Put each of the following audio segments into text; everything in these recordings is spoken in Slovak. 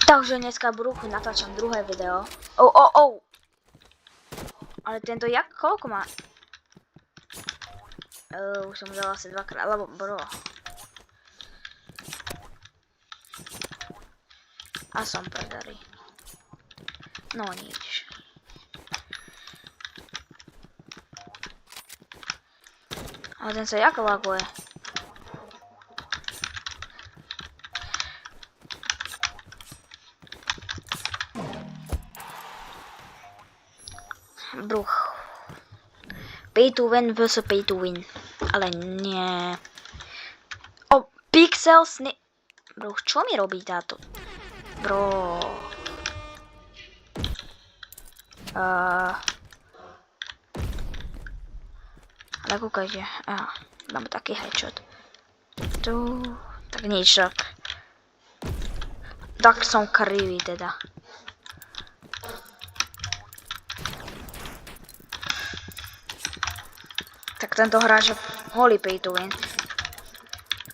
Takže dneska v bruchu natáčam druhé video. Oh. Ale tento jak koľko má? Už som dal asi dvakrát, lebo bro. A som prdarý. No nič. Ale ten sa jak laguje? Bruch. Pay to win vs pay to win. Ale nie. O, pixels ne... Bruch, čo mi robí táto? Bro. Ale kúkajte. Dám taký headshot. Tu. Tak nič tak. Tak som krivý teda. Tak tento hráč je holý pay to win.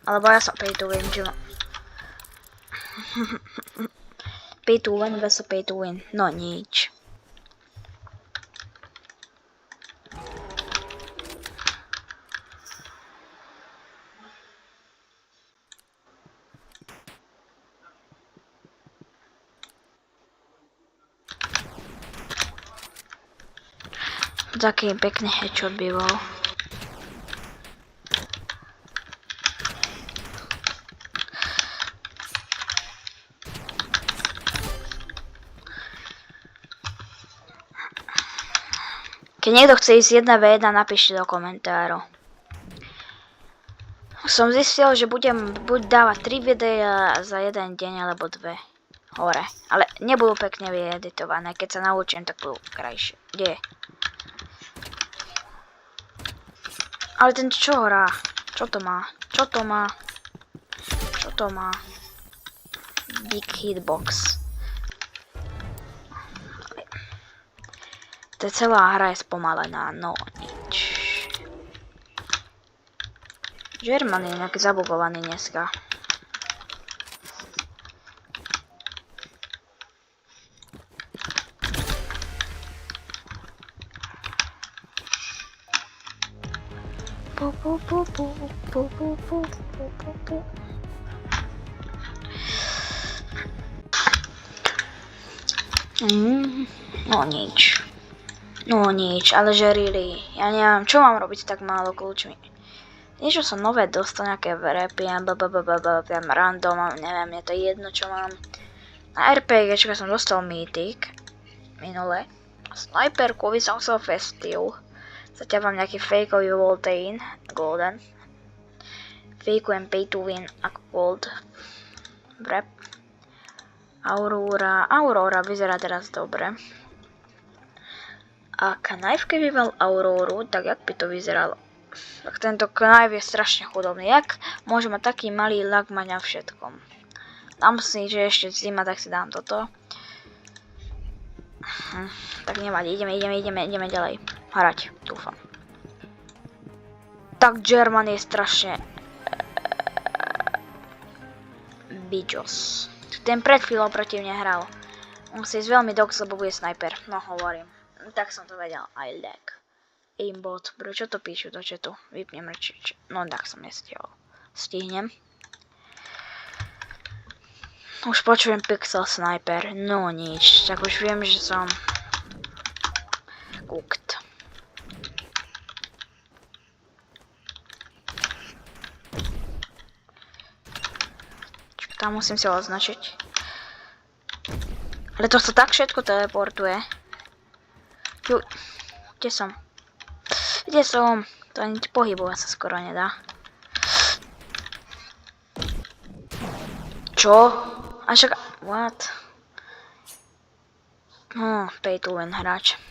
Alebo ja som pay to win, čo? Pay to win vs pay to win. No nič. Taký pekný headshot by bol. Keď niekto chce ísť 1v1, napíšte do komentárov. Som zistil, že budem buď dávať 3 videá za jeden deň, alebo 2 hore. Ale nebudú pekne vyeditované, keď sa naučím, tak budú krajšie. Kde je? Ale ten čo hrá? Čo to má? Čo to má? Čo to má? Big hitbox. Ta celá hra je spomalená, no nič. German je nejaký zabugovaný dneska. No nič. No nič, ale že really. Ja neviem, čo mám robiť s tak málo kľúčmi. Niečo som nové dostal, nejaké repy, random, neviem, je to jedno, čo mám. Na RPGčka som dostal Mythic minule. Sniperkovi som chcel Festive. Zatiaľ mám nejaký fakeový Voltain, Golden. Fakeujem pay to win ako Gold. Rep. Aurora vyzerá teraz dobre. A Knife, keby mal Auroru, tak jak by to vyzeralo? Tak tento Knife je strašne chudobný. Jak môže mať taký malý lag mať na všetkom? Dám si, že ešte zima, tak si dám toto. Tak nevadí, ideme ďalej. Hrať, dúfam. Tak German je strašne... Bijos. Ten pred chvíľou proti mne hral. Musí ísť veľmi dox, lebo bude sniper. No hovorím. Tak som to vedel. I lag. Aimbot. Bro, čo to píšu do chatu? Vypnem rečič. No tak som nestihol. Stihnem. Už počujem pixel sniper. No nič. Tak už viem, že som... cooked. Tam musím si ho označiť. Ale to sa tak všetko teleportuje. Kde som? Kde som? To ani pohybovať sa skoro nedá. Čo? A však... What? Pay to win hráč.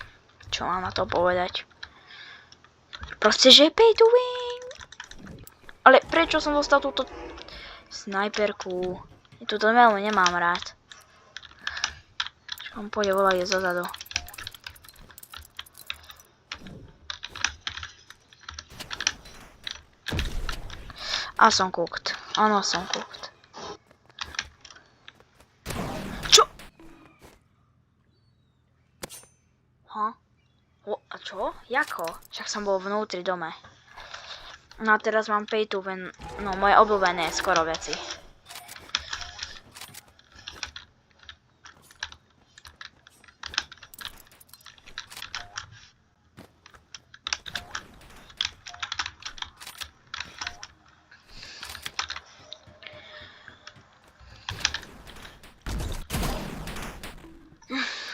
Čo mám na to povedať? Proste, že je pay to win. Ale prečo som dostal túto... Sniperku. Túto veľmi nemám rád. Čo on pôjde volať zozadu. A som cooked. Áno, som cooked. Čo? Čo? Jako? Však som bol vnútri dome. No a teraz mám pay to win, no moje obľúbené skoro veci.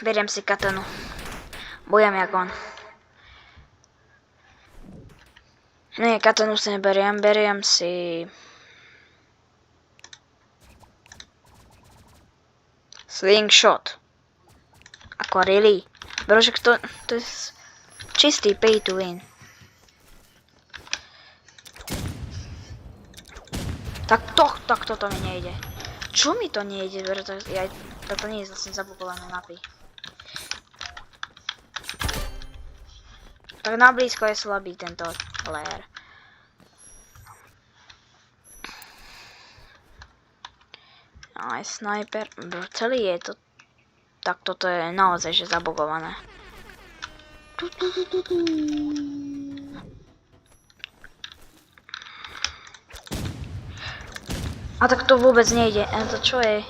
Beriem si katanu. Bojem jak on. Nie, katanu si neberiem, beriem si... Slingshot. Ako really? Brožek, to je čistý pay to win. Tak toto mi nejde. Čo mi to nejde? Toto nie je zase zabukované mapy. Tak na blízko je slabý tento player. Aj sniper. Celý je to... Tak toto je naozaj že zabugované. A tak to vôbec nejde. A to čo je?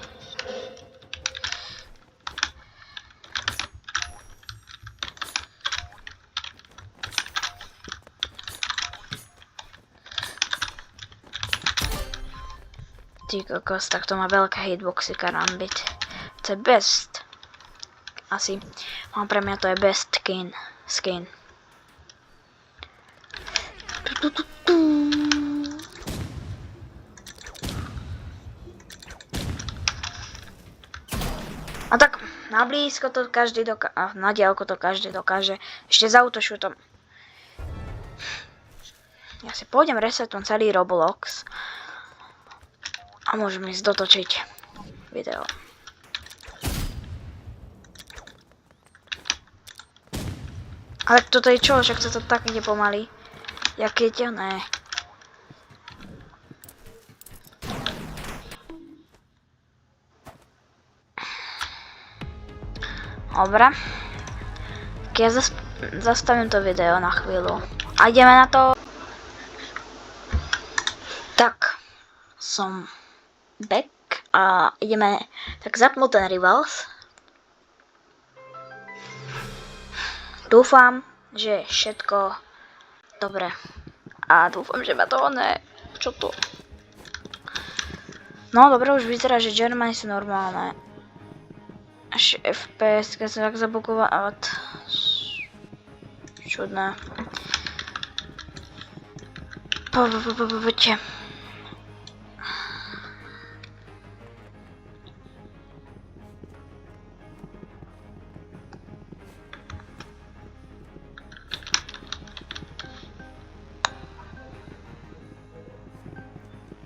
Ty kokos, tak to má veľké hitboxy karambit. To je best. Asi. Mám pre mňa to je best skin. A tak na blízko to každý dokáže, a na diaľku to každý dokáže. Ešte za autoshootom. Ja si pôjdem resetom celý Roblox. A môžem ísť dotočiť video. Ale toto je čo? Však sa to tak ide pomaly. Jaké ťané. Dobre. Tak ja zastavím to video na chvíľu. A ideme na to. Tak. Som back a ideme tak zapnúť ten Rivals. Dúfam, že všetko dobre. A dúfam, že ma to ne... Čo tu? No dobre, už vyzerá, že Germany sú normálne. Až FPS, keď sa tak zabukovať. Čudné. Poďte.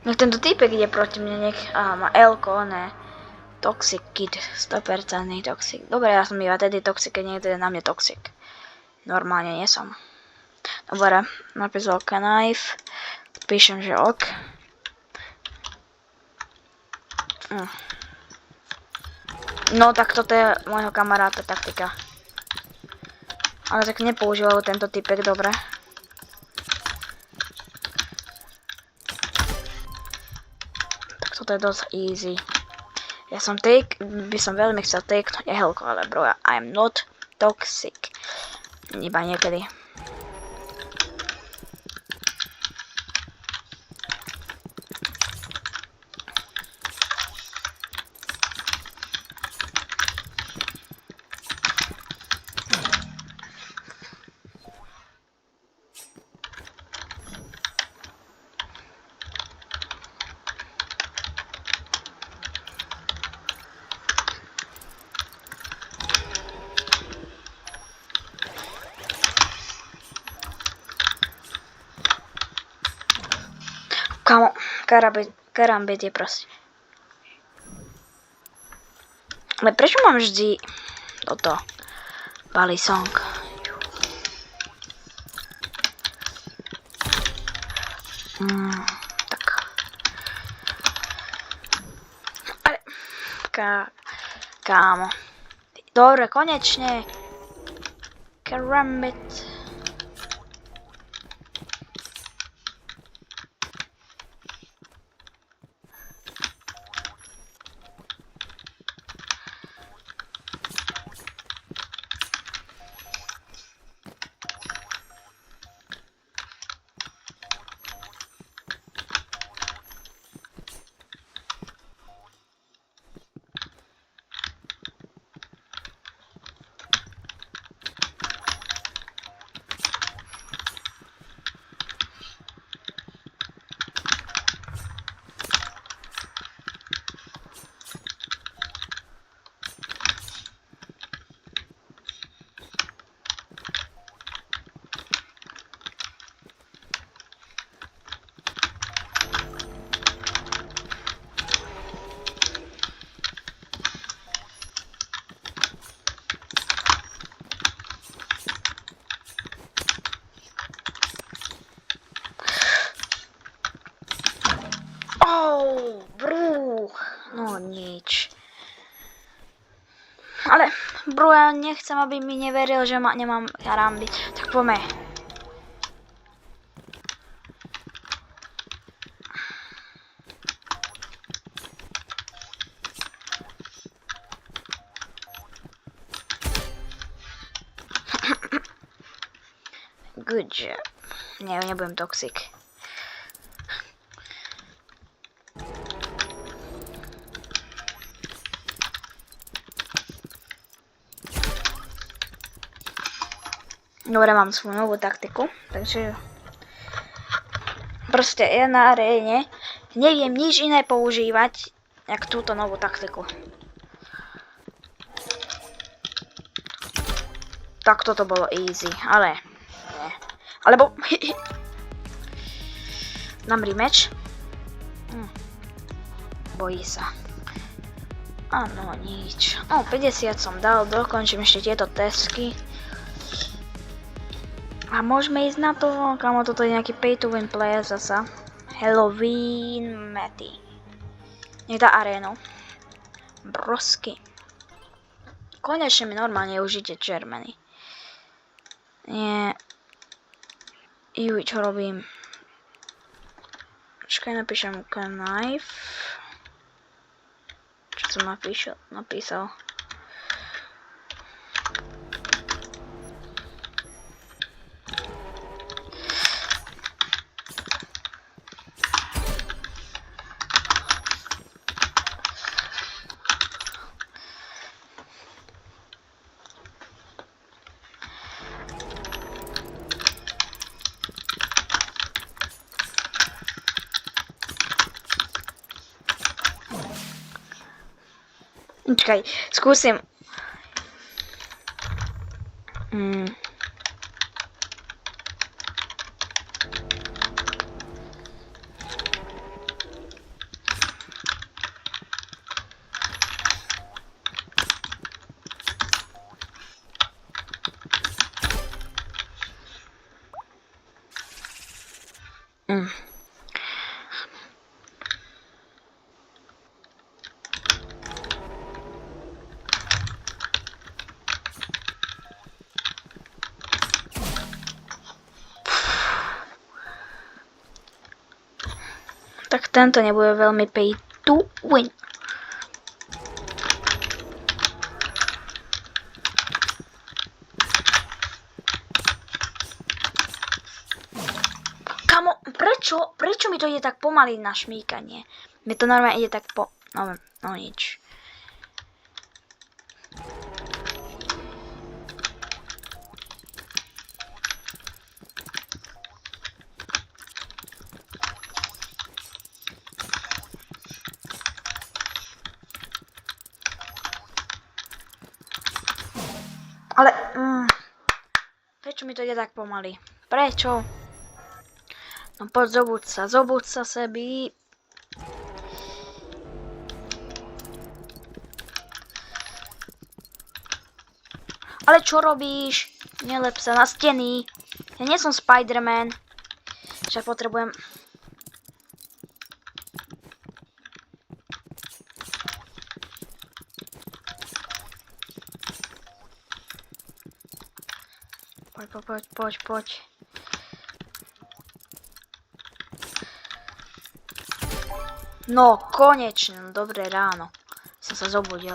Nech tento týpek ide proti mne, nech... Aha, má L-ko, ne. Toxic kid, 100% toxic. Dobre, ja som iba tedy toxic, keď niekto je na mne toxic. Normálne nie som. Dobre, napísal knife. Píšem, že ok. No, tak toto je môjho kamaráta taktika. Ale tak nepoužíval tento typek dobre. Tak toto je dosť easy. Ja som by som veľmi chcel takenúť ehelko, ale bro, I'm not toxic. Iba niekedy. Kamo, karambit je proste. Ale prečo mám vždy toto? Bali song. Tak. Ale, kámo. Dobre, konečne. Karambit. Brúch. No nič. Ale bro, ja nechcem, aby mi neveril, že nemám karamby. Tak poďme. Good job. Nie, nebudem toxic. Dobre, mám svoju novú taktiku, takže proste ja na aréne neviem nič iné používať, jak túto novú taktiku. Tak toto bolo easy, ale nie. Alebo dám rematch. Bojí sa. Áno, nič. 50 som dal, dokončím ešte tieto testy. A môžeme ísť na to, kamo toto je nejaký pay to win player zasa. Halloween Matty. Nie tá arénu. Brosky. Konečne mi normálne užite Germany. Nie. Juj, čo robím? Počkaj, napíšem knife. Čo som napísal? Čakaj, skúsim. Tak tento nebude veľmi pay to win. Kamo, prečo mi to ide tak pomaly na šmíkanie? Mi to normálne ide tak no nič. Ale, prečo mi to ide tak pomaly? Prečo? No poď, zobuď sa sebi. Ale čo robíš? Nelep sa na steny. Ja nie som Spider-Man. Však potrebujem... Poď. No, konečne, dobré ráno. Som sa zobudil.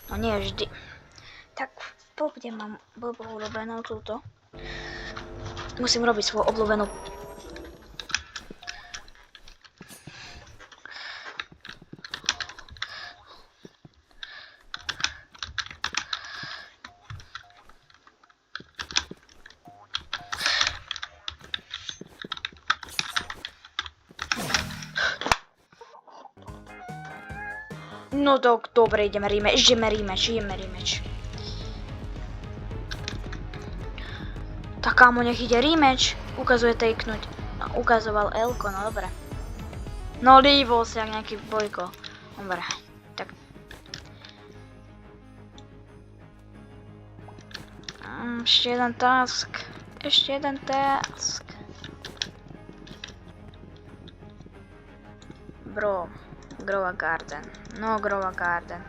No nie vždy. Tak, kde mám blbo urobenú túto. Musím robiť svoju obľúbenú. No dobre, ideme rematch. Tak kámo, nech ide rematch. Ukazuje takenúť. No, ukazoval Elko, no dobre. No líbol si jak nejaký bojko. Dobre, tak. Ešte jeden task. Bro, Grova Garden. No, Grova Garden.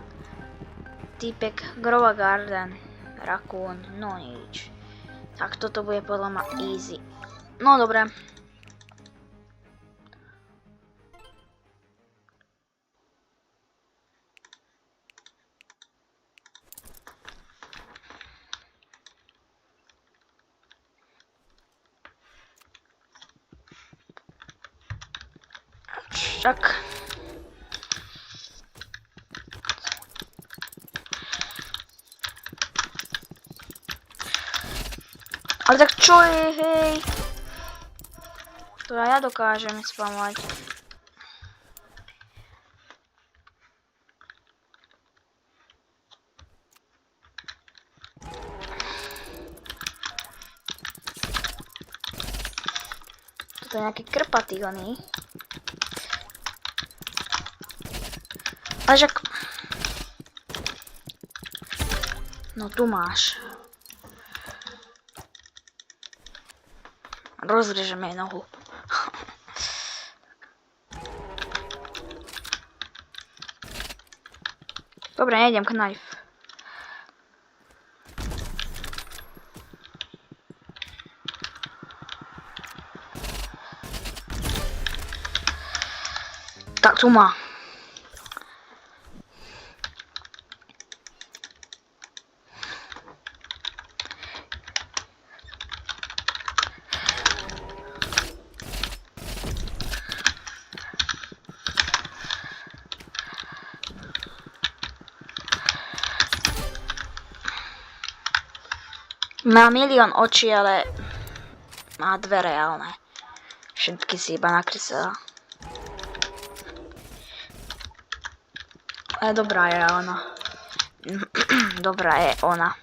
Týpek, Grova Garden. Raccoon, no nič. Tak toto bude podľa mňa easy. No dobre. Tak. Ale tak čo je, hej? To ja dokážem spamovať. Toto je nejaký krpatý oný. Ale žak... No tu máš. Rozrežeme jej nohu. Dobre, nejdem knife. Tak tu má. Má milión očí, ale má dve reálne. Všetky si iba nakreslila. Ale dobrá je ona. Dobrá je ona.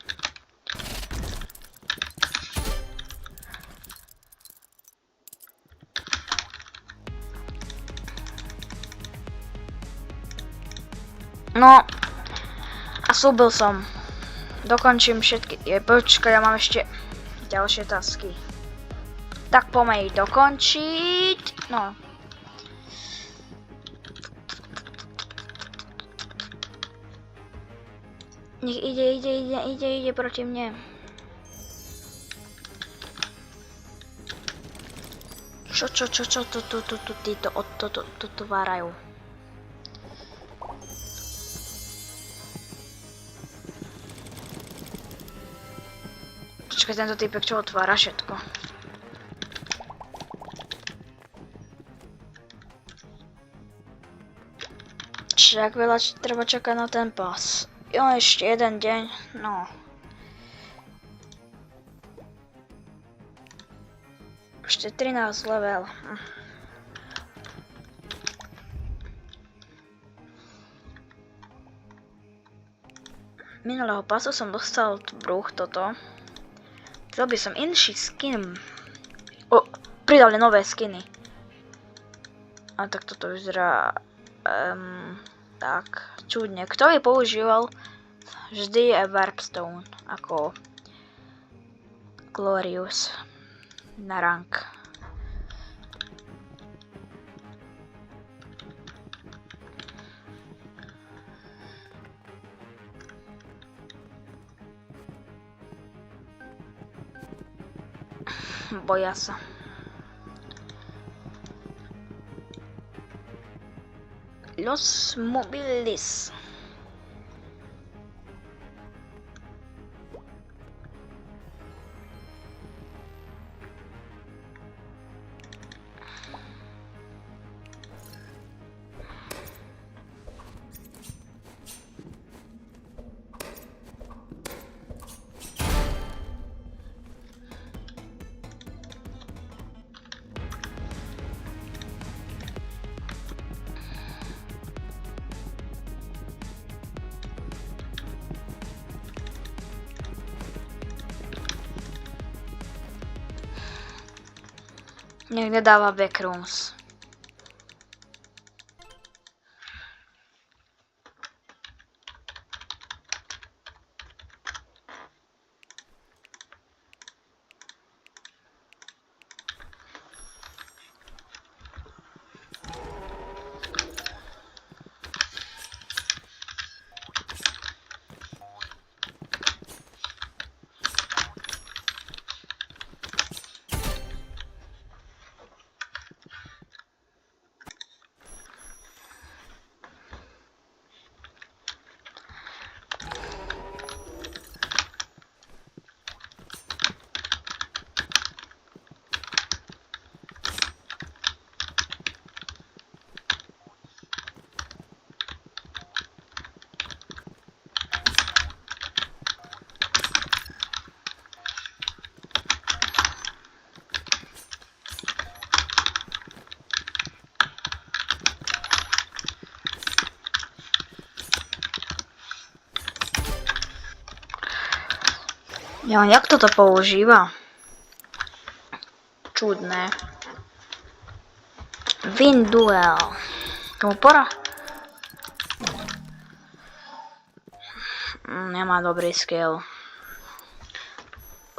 No, a slúbil som. Dokončím všetky. Počkaj, ja mám ešte ďalšie tasky. Tak poďme ich dokončiť. No. Nech ide proti mne. Čo tu várajú. Počkaj, tento týpek čo otvára všetko. Jak veľa treba čakať na ten pas. Jo, ešte jeden deň, no. Ešte 13 level. Minulého pasu som dostal bruch toto. Chcel by som inší skin. O, pridali nové skiny. A tak toto vyzerá... tak, čudne. Kto by používal vždy Warpstone ako Glorious na rank. Boja sa. Los mobilis. Nech nedáva backrooms. Ja, jak toto používa? Čudné. Winduel. Tomu pora? Nemá dobrý skill.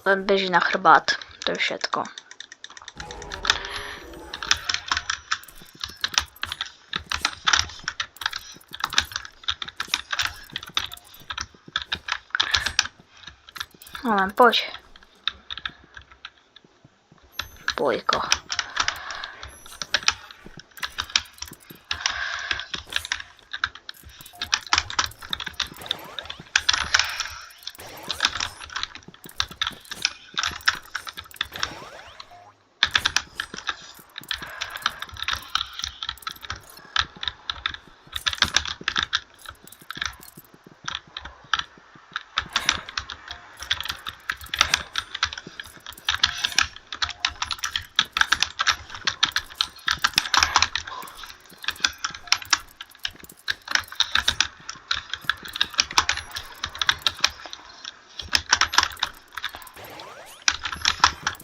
Len beží na chrbát. To je všetko. No len poď. Bojko.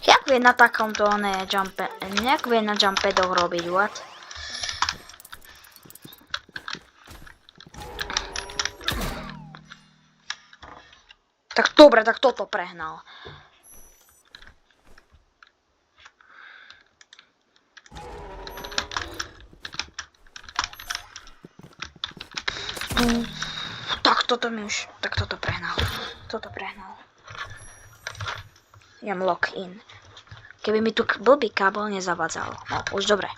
Jak vie na takomto jumpe, nejak vie na jumpedoch robiť, what? Tak dobre, tak toto prehnal. Tak toto mi už, tak toto prehnal. Toto prehnal. Idem lock in. Keby mi tu blbý kábel nezavadzal. No, už dobre.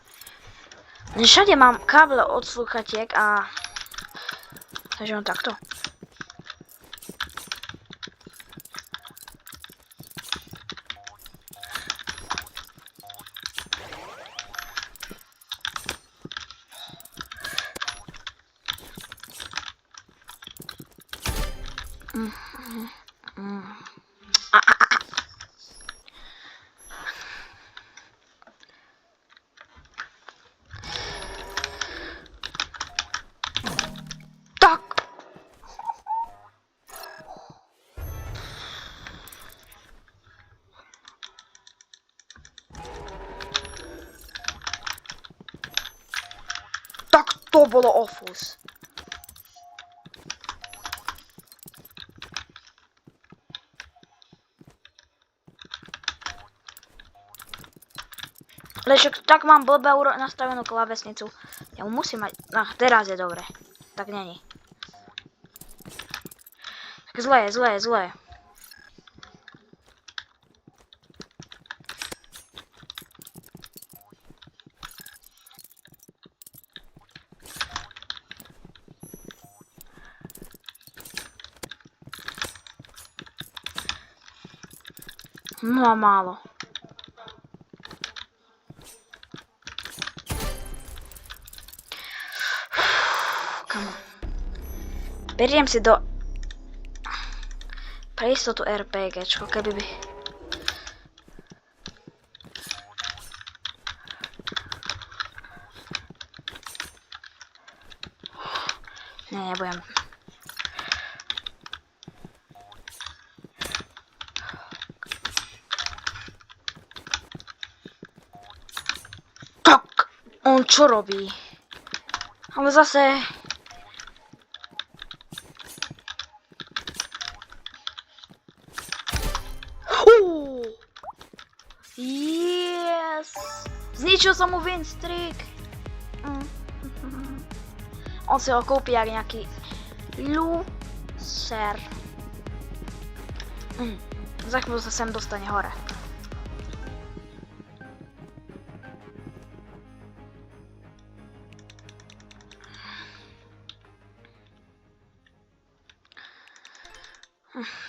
Všade mám káble od slúchatiek a... Takže on takto. To bolo ofus. Lešok, tak mám blbé nastavenú klávesnicu. Ja mu musím mať... teraz je dobre. Tak není. Tak zlé. No a málo. Come on. Beriem si do... Pre istotu RPGčko, keby by... Nie, nebudem. Tak, on čo robí? Ale zase... Yes! Zničil som mu win streak. On si ho kúpi jak nejaký loser. Za chvíľu sa sem dostane hore.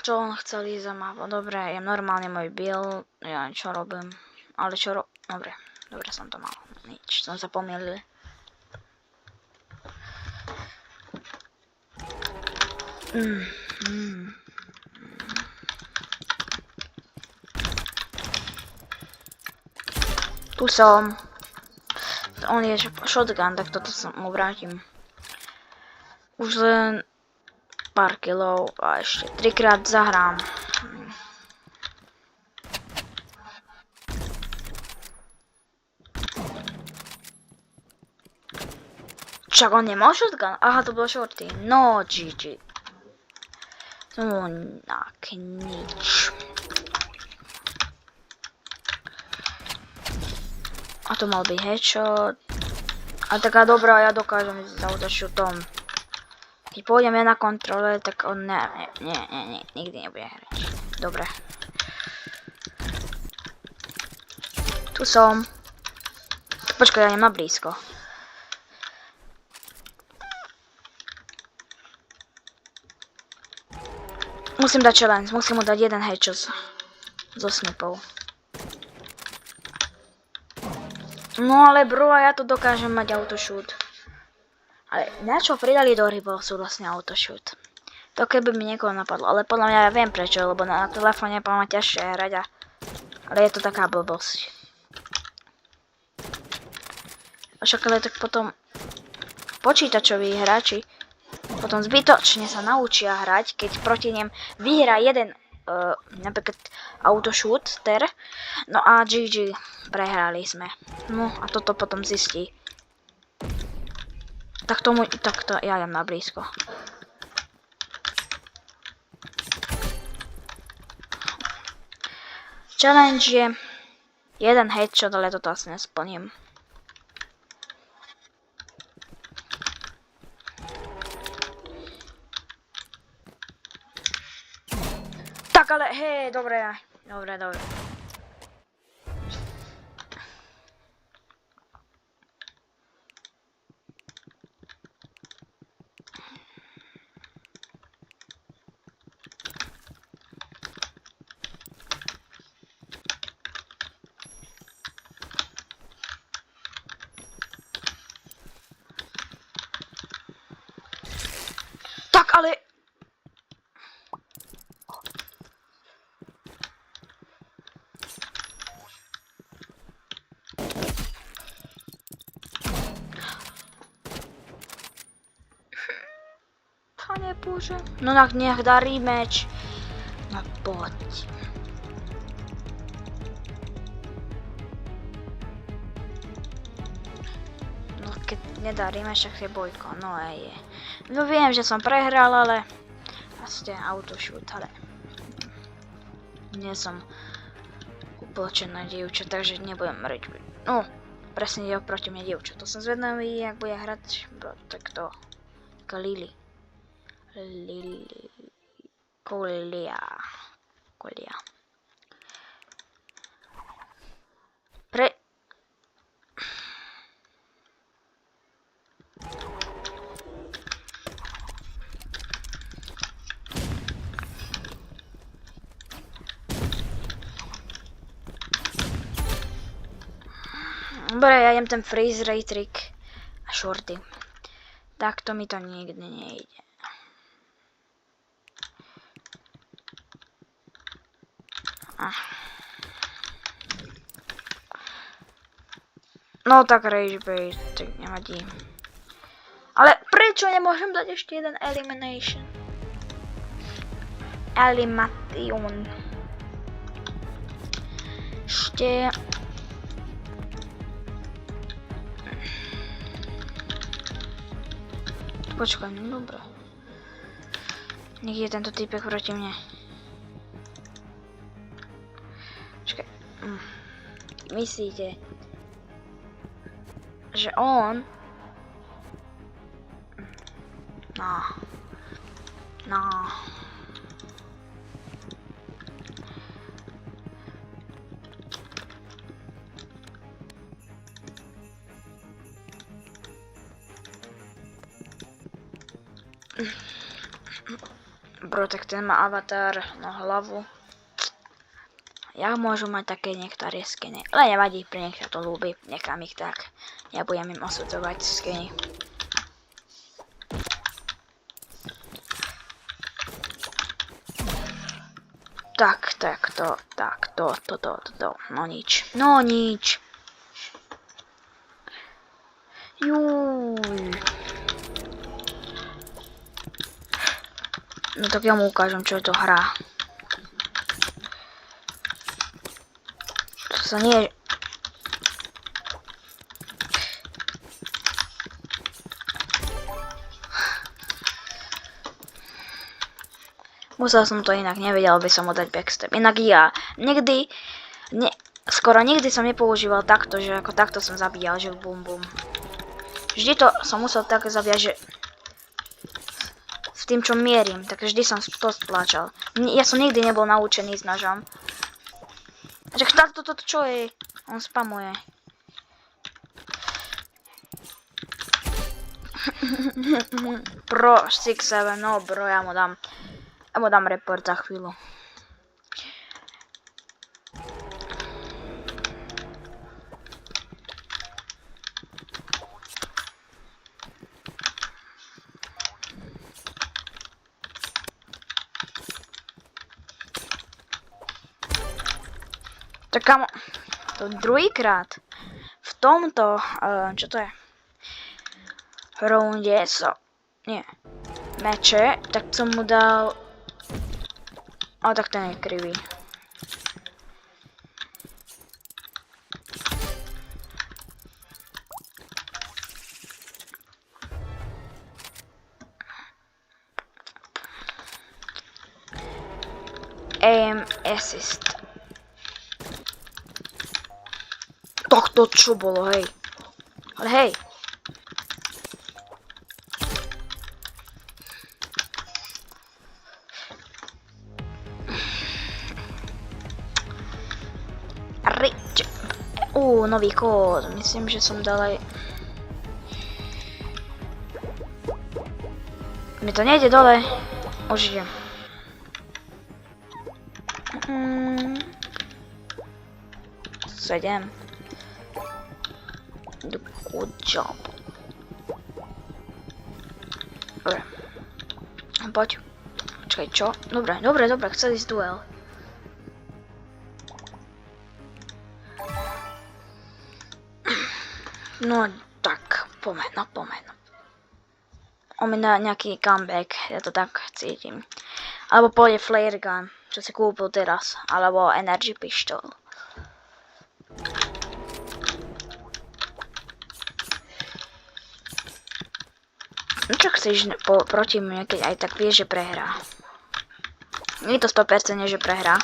Čo on chcel ísť za mapu? Dobre, je normálne môj build. Ja čo robím? Ale čo Dobre, dobre som to mal. Nič, som sa pomýlil. Tu som. On je shotgun, tak toto sa mu vrátim. Už len pár kilov a ešte 3-krát zahrám. Čak on nemal shotgun? Aha, to bolo shorty. No, GG. No, tak nič. A to mal byť headshot. A taká dobrá, ja dokážem ísť za autoshootom. Keď pôjdeme na kontrole, tak on nikdy nebude hrať. Dobre. Tu som. Počkaj, ja nemám blízko. Musím dať challenge, musím mu dať jeden headshot zo snipov. No ale bro, ja to dokážem mať autoshoot. Ale na čo pridali do hry sú vlastne autoshoot. To keby mi niekoho napadlo, ale podľa mňa ja viem prečo, lebo na telefóne má ťažšie hrať ale je to taká blbosť. Však ale tak potom počítačoví hráči potom zbytočne sa naučia hrať, keď proti nim vyhrá jeden napríklad autoshooter, no a GG, prehrali sme. No a toto potom zistí. Takto ja idem na blízko. Challenge je jeden headshot, ale toto asi nesplním. Tak ale hej, dobre. Tak ale... Pane Bože. No nech dá rematch. No poď. No keď nedá rematch, tak je bojko. No je. No viem, že som prehral, ale... Vlastne autoshoot, ale... Nie som upločená dievča, takže nebudem hrať. No, presne ide proti mne dievča. To som zvedavý, jak bude hrať. Tak to... Lily. Kolia. Dobre, ja jem ten freeze ray trick a shorty. Takto mi to nikdy nejde. No tak rage bait, tak nevadí. Ale prečo nemôžem dať ešte jeden elimination? Elimination. Ešte... Počkaj, no dobré. Nech je tento týpek proti mne. Počkaj. Myslíte, že on... No. Bro, tak ten má avatar na hlavu. Ja môžu mať také niektoré skiny, ale nevadí, pre nech sa to ľúbi, nechám ich tak. Nebudem im osudzovať skiny. To. No nič. Júj. No tak ja mu ukážem, čo je to hra. To sa nie... Musel som to inak, nevedel by som mu dať backstep. Inak ja skoro nikdy som nepoužíval takto, že ako takto som zabíjal, že bum bum. Vždy to som musel tak zabíjať, že v tým, čo mierim, tak vždy som to stláčal. Ja som nikdy nebol naučený s nožom. Že toto čo je? On spamuje. Pro 6-7, no bro, ja mu dám report za chvíľu. Tak kamo, to druhýkrát v tomto, čo to je? Rounde meče, tak som mu dal... O, tak ten je krivý. Aim assist. Tak to čo bolo, hej. Ale hej. Nový kód. Myslím, že som dal aj... Mi to nejde dole. Už idem. Sedem. Good job. Dobre. Poď. Počkaj, čo? Dobre, chcel ísť duel. No tak, poďme. On mi dá nejaký comeback, ja to tak cítim. Alebo pôjde flare gun, čo si kúpil teraz. Alebo energy pistol. No čo chceš proti mne, keď aj tak vieš, že prehrá. Nie je to 100% že prehrá.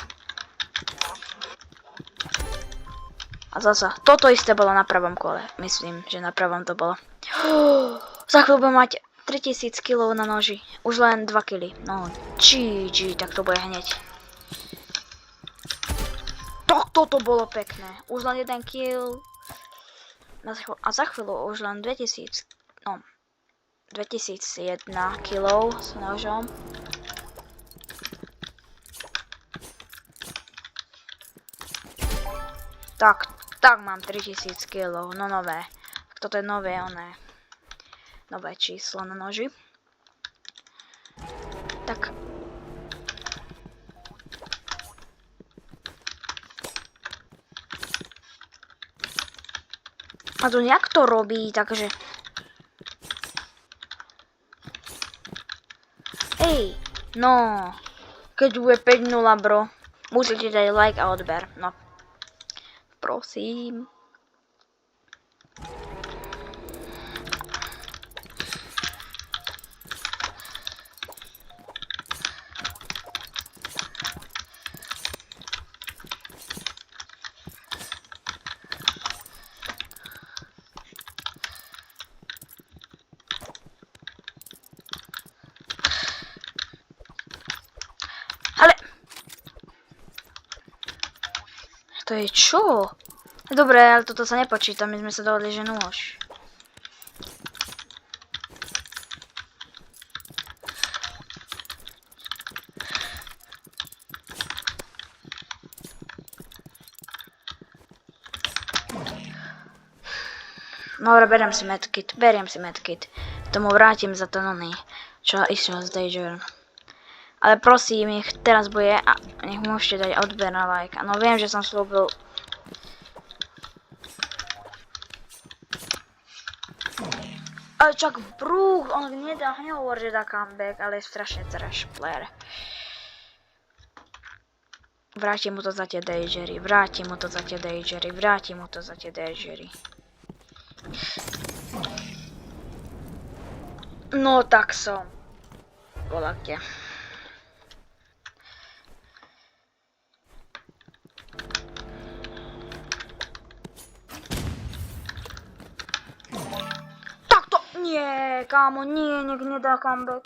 A zasa, toto isté bolo na prvom kole. Myslím, že na prvom to bolo. Za chvíľu budem mať 3000 kg na noži. Už len 2 kg. No, GG, tak to bude hneď. Toto bolo pekné. Už len 1 kill. A za chvíľu už len 2001 kg s nožom. Tak, Tak mám 3000 kg, no nové. Toto je nové, nové číslo na noži. Tak. A to nejak to robí, takže... Hej, no. Keď bude 5-0, bro. Musíte dať like a odber, no. Prosím. To je čo? Dobre, ale toto sa nepočíta, my sme sa dohodli, že nôž. Dobre, beriem si medkit. Tomu vrátim za to noný, čo išiel z Danger. Ale prosím, nech teraz bude a nech môžete dať odber na like. No viem, že som slúbil. Ale čak Brooks, on nehovor, že dá comeback, ale je strašne trash player. Vrátim mu to za tie Dagery. No tak som. Bola kde. Nie, kámo, nie, nech nedá comeback.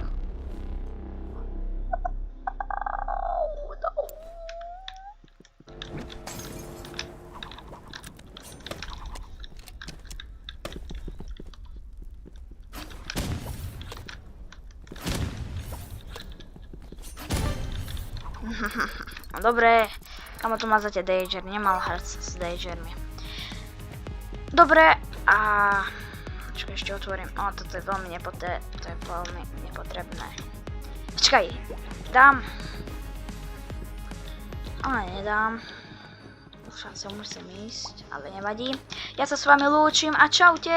No dobre, kámo, tu má zatiaľ Danger, nemal hrať s Dagermi. Dobre, a... Počkaj, ešte otvorím. O, toto je veľmi nepotrebné. Počkaj, dám. Ale nedám. Už sa musím ísť, ale nevadí. Ja sa s vami lúčim a čaute!